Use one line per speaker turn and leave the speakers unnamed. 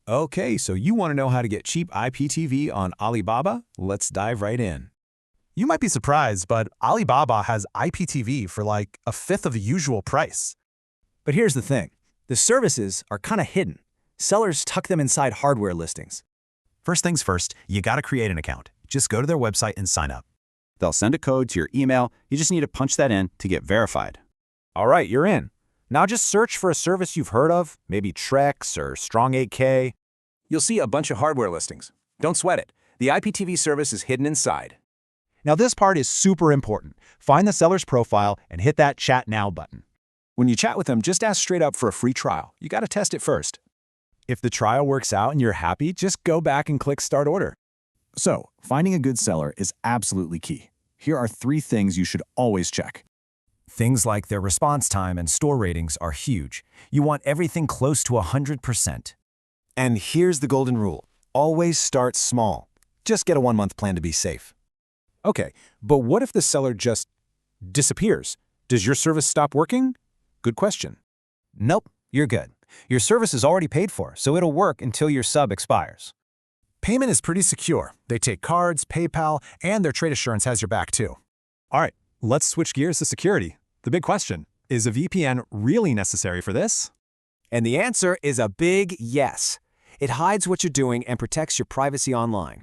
Okay, so you want to know how to get cheap IPTV on Alibaba? Let's dive right in.
You might be surprised, but Alibaba has IPTV for like a fifth of the usual price.
But here's the thing. The services are kind of hidden. Sellers tuck them inside hardware listings.
First things first, you gotta create an account. Just go to their website and sign up. They'll send a code to your email. You just need to punch that in to get verified.
All right, you're in. Now just search for a service you've heard of, maybe Trex or Strong 8K. You'll see a bunch of hardware listings. Don't sweat it. The IPTV service is hidden inside.
Now this part is super important. Find the seller's profile and hit that Chat Now button.
When you chat with them, just ask straight up for a free trial. You got to test it first.
If the trial works out and you're happy, just go back and click Start Order.
So, finding a good seller is absolutely key. Here are 3 things you should always check.
Things like their response time and store ratings are huge. You want everything close to 100%.
And here's the golden rule. Always start small. Just get a 1-month plan to be safe.
Okay, but what if the seller just disappears? Does your service stop working? Good question.
Nope, you're good. Your service is already paid for, so it'll work until your sub expires.
Payment is pretty secure. They take cards, PayPal, and their trade assurance has your back too.
All right, let's switch gears to security. The big question, is a VPN really necessary for this?
And the answer is a big yes. It hides what you're doing and protects your privacy online.